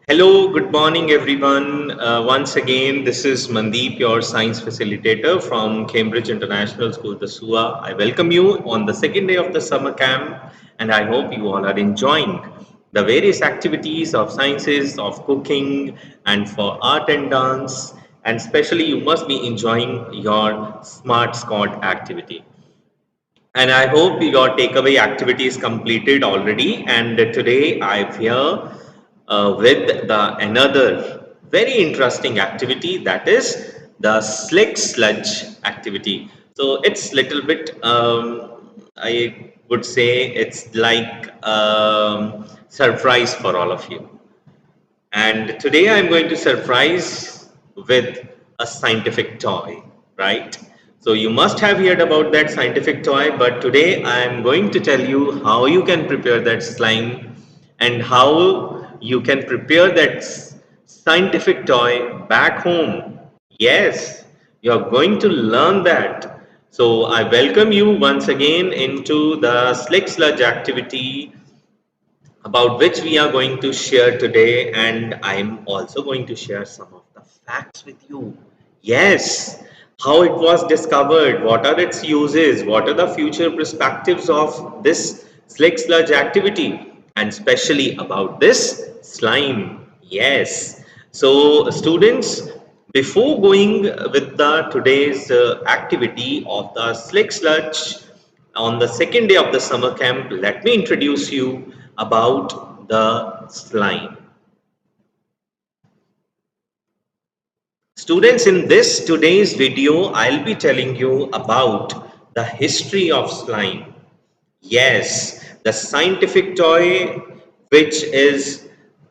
Hello, good morning, everyone. Once again, this is Mandeep, your science facilitator from Cambridge International School, the SUA. I welcome you on the second day of the summer camp, and I hope you all are enjoying the various activities of sciences, of cooking, and for art and dance. And especially, you must be enjoying your Smart Squad activity. And I hope your takeaway activity is completed already. And today I'm here with the another very interesting activity, that is the slick sludge activity. So it's little bit I would say it's like surprise for all of you. And today I'm going to surprise with a scientific toy, right? So you must have heard about that scientific toy, but today I'm going to tell you how you can prepare that slime and how you can prepare that scientific toy back home. Yes, you're going to learn that. So I welcome you once again into the Slick Sludge activity about which we are going to share today, and I'm also going to share some of the facts with you. Yes, how it was discovered, what are its uses, what are the future perspectives of this slick sludge activity, and especially about this slime. Yes. So students, before going with the today's activity of the slick sludge, on the second day of the summer camp, let me introduce you about the slime. Students, in this today's video, I'll be telling you about the history of slime. Yes, the scientific toy which is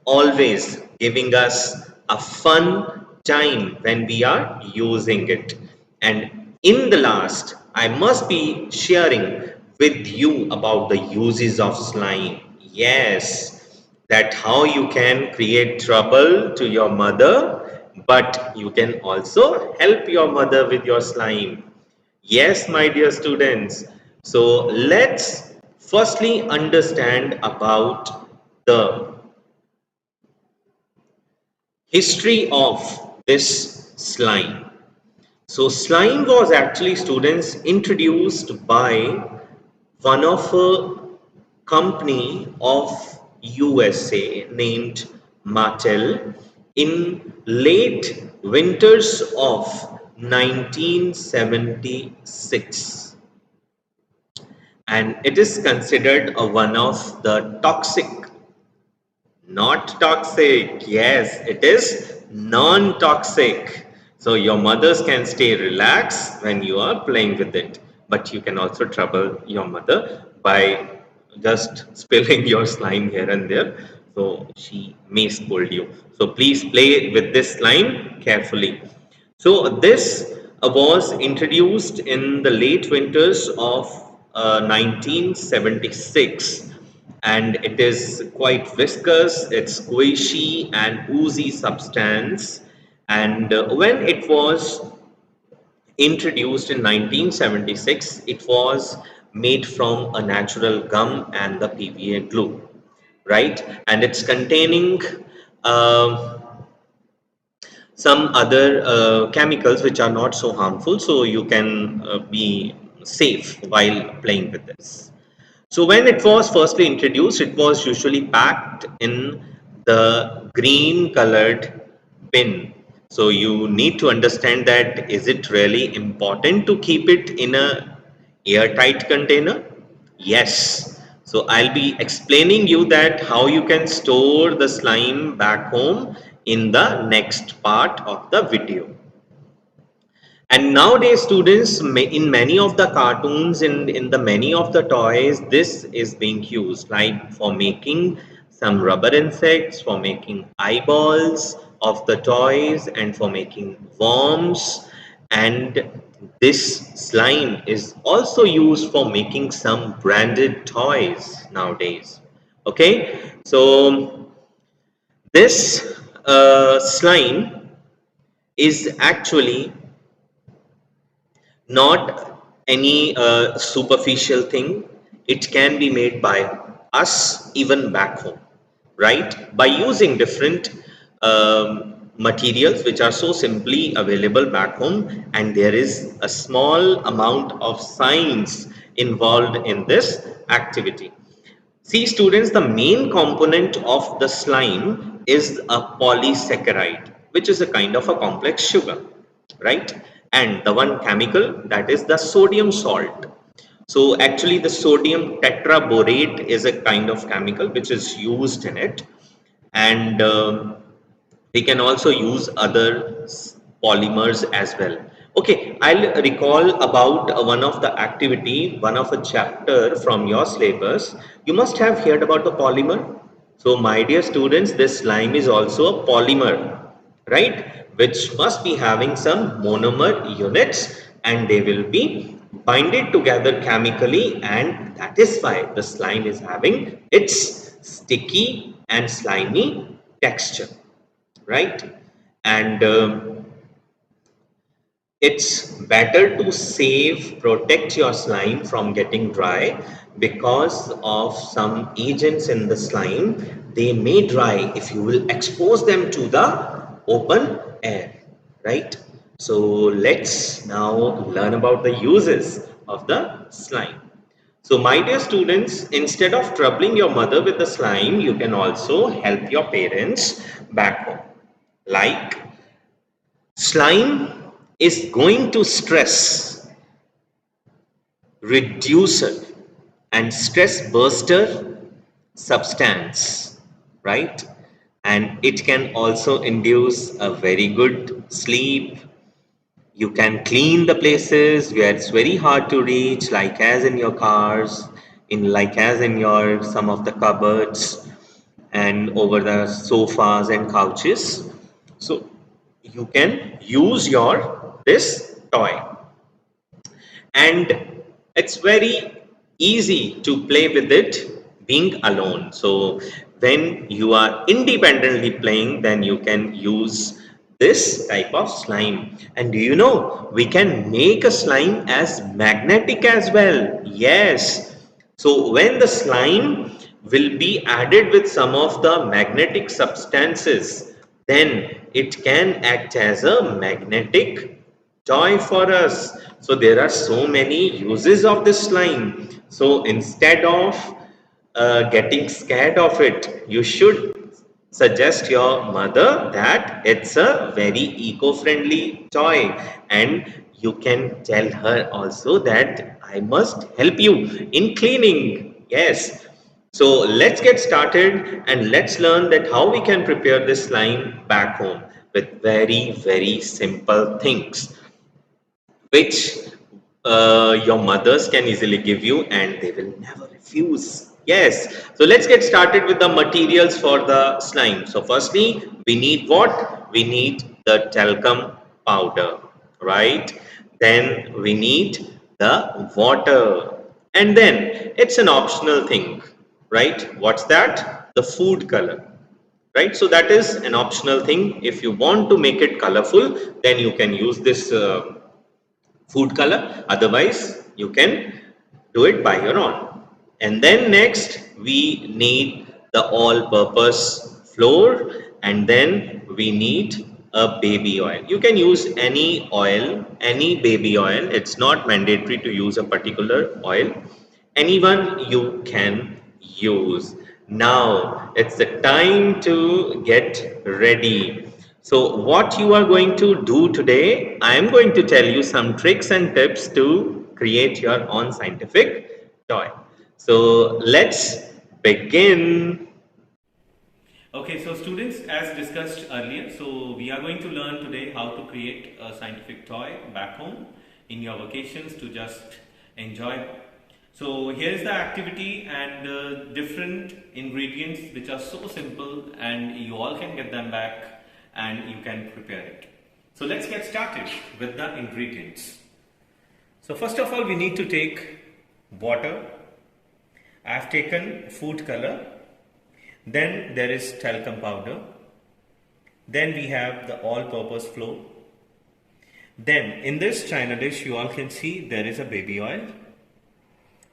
always giving us a fun time when we are using it. And in the last, I must be sharing with you about the uses of slime. Yes, that how you can create trouble to your mother, but you can also help your mother with your slime. Yes, my dear students. So let's firstly understand about the history of this slime. So slime was actually, students, introduced by one of a company of USA named Mattel in late winters of 1976, and it is considered a one of the toxic, not toxic, yes, it is non-toxic. So your mothers can stay relaxed when you are playing with it, but you can also trouble your mother by just spilling your slime here and there. So she may scold you. So please play with this slime carefully. So this was introduced in the late winters of 1976, and it is quite viscous, it's squishy and oozy substance. And when it was introduced in 1976, it was made from a natural gum and the PVA glue, right? And it's containing uh, some other chemicals which are not so harmful, so you can be safe while playing with this. So when it was firstly introduced, it was usually packed in the green colored bin. So you need to understand that, is it really important to keep it in a airtight container? Yes. So I'll be explaining you that how you can store the slime back home in the next part of the video. And nowadays, students, in many of the cartoons, in the many of the toys, this is being used, like for making some rubber insects, for making eyeballs of the toys, and for making worms. And this slime is also used for making some branded toys nowadays. Okay, so this slime is actually not any superficial thing. It can be made by us even back home, right? By using different materials which are so simply available back home, and there is a small amount of science involved in this activity. See students, the main component of the slime is a polysaccharide, which is a kind of a complex sugar, right? And the one chemical, that is the sodium salt. So actually the sodium tetraborate is a kind of chemical which is used in it, and we can also use other polymers as well. Okay, I'll recall about one of the activity, one of a chapter from your syllabus. You must have heard about the polymer. So my dear students, this slime is also a polymer, right? Which must be having some monomer units, and they will be binded together chemically, and that is why the slime is having its sticky and slimy texture, right? And it's better to save, protect your slime from getting dry because of some agents in the slime. They may dry if you will expose them to the open air, right? So let's now learn about the uses of the slime. So my dear students, instead of troubling your mother with the slime, you can also help your parents back home. Like, slime is going to stress reducer and stress buster substance, right? And it can also induce a very good sleep. You can clean the places where it's very hard to reach, like as in your cars, in like as in your some of the cupboards and over the sofas and couches. So you can use your this toy, and it's very easy to play with it being alone. So when you are independently playing, then you can use this type of slime. And do you know, we can make a slime as magnetic as well. Yes. So when the slime will be added with some of the magnetic substances, then it can act as a magnetic toy for us. So there are so many uses of this slime. So instead of getting scared of it, you should suggest your mother that it's a very eco-friendly toy, and you can tell her also that I must help you in cleaning. Yes. So let's get started and let's learn that how we can prepare this slime back home with very, very simple things which your mothers can easily give you and they will never refuse. Yes, so let's get started with the materials for the slime. So firstly, we need what? We need the talcum powder, right? Then we need the water, and then it's an optional thing, right? What's that? The food color, right? So that is an optional thing. If you want to make it colorful, then you can use this food color, otherwise you can do it by your own. And then next we need the all purpose flour, and then we need a baby oil. You can use any oil, any baby oil. It's not mandatory to use a particular oil. Anyone you can use. Now it's the time to get ready. So what you are going to do today, I am going to tell you some tricks and tips to create your own scientific toy. So let's begin. Okay, so students, as discussed earlier, so we are going to learn today how to create a scientific toy back home in your vacations to just enjoy. So here is the activity and different ingredients which are so simple and you all can get them back and you can prepare it. So let's get started with the ingredients. So first of all, we need to take water. I have taken food color. Then there is talcum powder. Then we have the all-purpose flour. Then in this china dish you all can see there is a baby oil.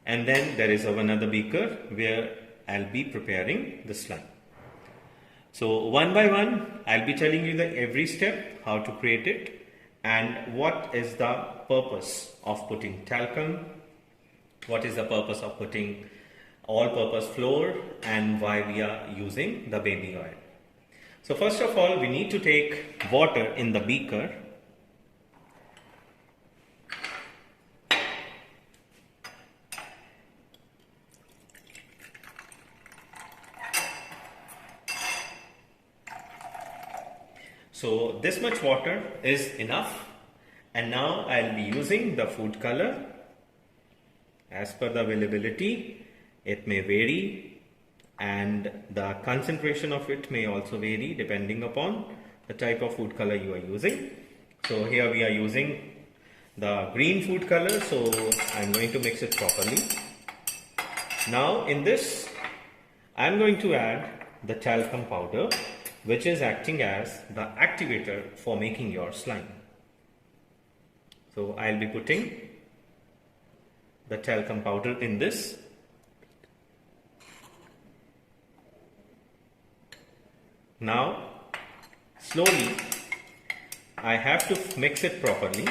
And then there is another beaker where I'll be preparing the slime. So one by one, I'll be telling you the every step, how to create it, and what is the purpose of putting talcum, what is the purpose of putting all-purpose flour, and why we are using the baby oil. So first of all, we need to take water in the beaker. So this much water is enough, and now I'll be using the food color as per the availability. It may vary, and the concentration of it may also vary depending upon the type of food color you are using. So here we are using the green food color, so I'm going to mix it properly. Now in this, I'm going to add the talcum powder, which is acting as the activator for making your slime. So I'll be putting the talcum powder in this. Now slowly I have to mix it properly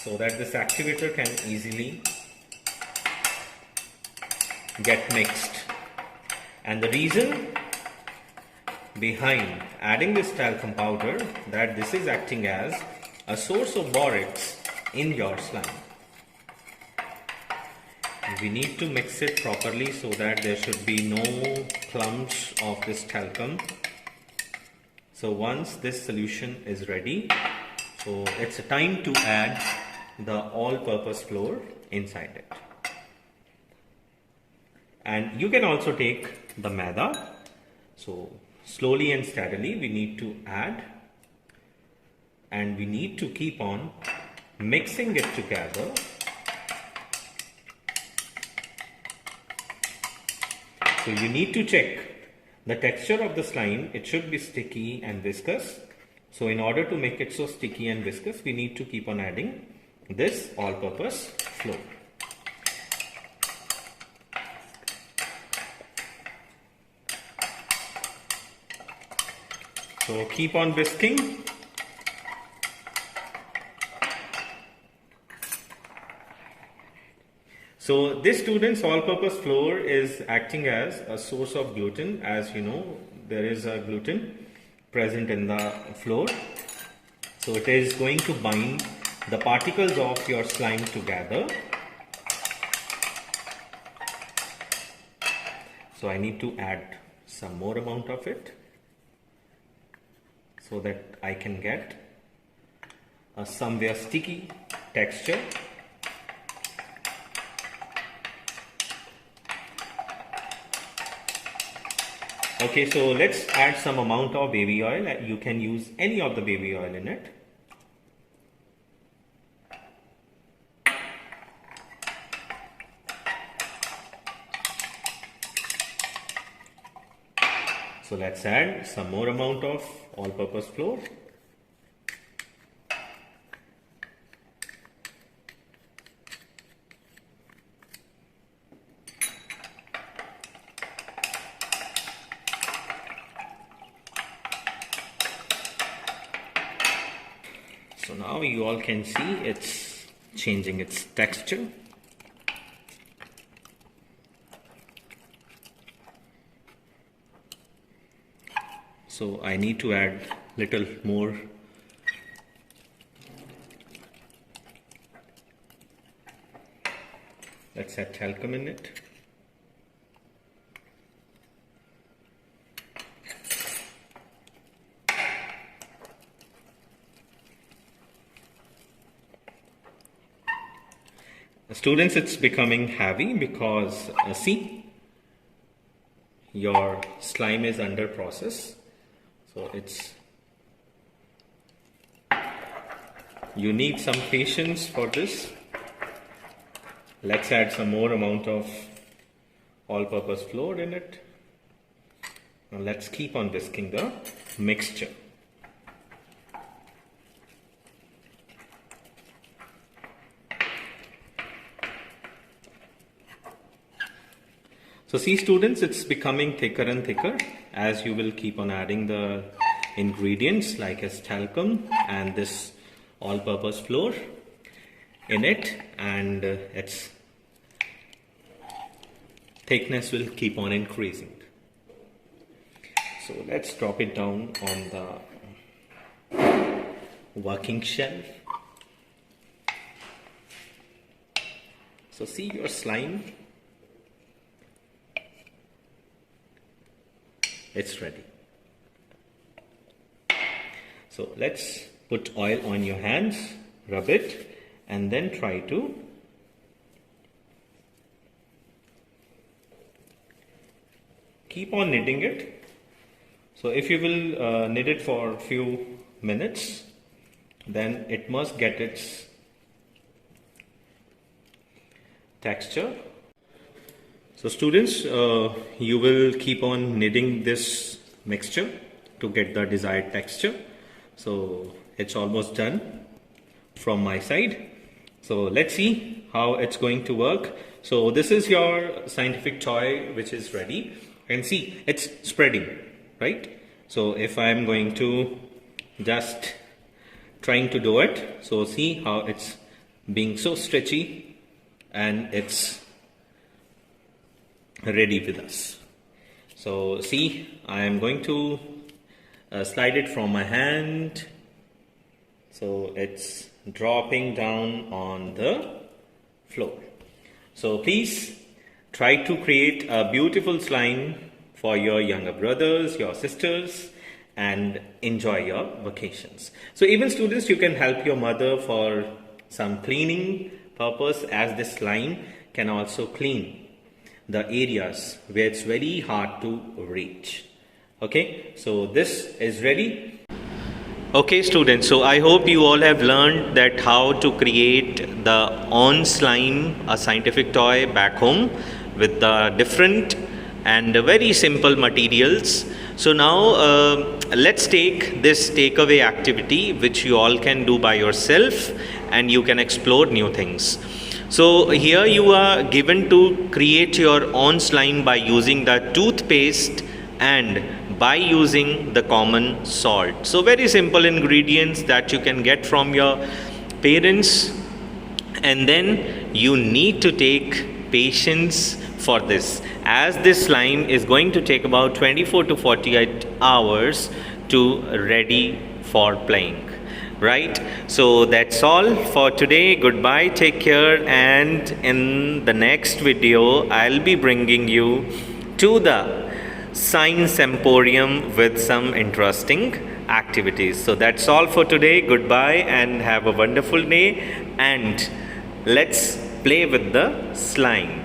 so that this activator can easily get mixed. And the reason behind adding this talcum powder, that this is acting as a source of borax in your slime. We need to mix it properly so that there should be no clumps of this talcum. So once this solution is ready, so it's a time to add the all-purpose flour inside it. And you can also take the maida. So slowly and steadily we need to add, and we need to keep on mixing it together. So you need to check the texture of the slime. It should be sticky and viscous. So in order to make it so sticky and viscous, we need to keep on adding this all-purpose flour. So keep on whisking. So this, students, all-purpose flour is acting as a source of gluten. As you know, there is a gluten present in the flour. So it is going to bind the particles of your slime together. So I need to add some more amount of it so that I can get a somewhere sticky texture. Okay, so let's add some amount of baby oil. You can use any of the baby oil in it. So let's add some more amount of all-purpose flour. So now you all can see it's changing its texture. So I need to add little more let's add talcum in it. Students, it's becoming heavy because see, your slime is under process. So you need some patience for this. Let's add some more amount of all-purpose flour in it. Now let's keep on whisking the mixture. So see students, it's becoming thicker and thicker as you will keep on adding the ingredients like as talcum and this all-purpose flour in it, and its thickness will keep on increasing. So let's drop it down on the working shelf. So see your slime, it's ready. So let's put oil on your hands, rub it, and then try to keep on kneading it. So if you will knead it for a few minutes, then it must get its texture. So students, you will keep on kneading this mixture to get the desired texture. So it's almost done from my side. So let's see how it's going to work. So this is your scientific toy which is ready, and see it's spreading, right? So if I'm going to just trying to do it, so see how it's being so stretchy and it's ready with us. So see, I am going to slide it from my hand, so it's dropping down on the floor. So please try to create a beautiful slime for your younger brothers, your sisters, and enjoy your vacations. So even students, you can help your mother for some cleaning purpose, as this slime can also clean the areas where it's very hard to reach. Okay, so this is ready. Okay students, so I hope you all have learned that how to create the on slime, a scientific toy back home with the different and very simple materials. So now let's take this takeaway activity which you all can do by yourself, and you can explore new things. So here you are given to create your own slime by using the toothpaste and by using the common salt. So very simple ingredients that you can get from your parents, and then you need to take patience for this, as this slime is going to take about 24 to 48 hours to ready for playing, right? So that's all for today. Goodbye, take care, and in the next video I'll be bringing you to the Science Emporium with some interesting activities. So that's all for today. Goodbye and have a wonderful day, and let's play with the slime.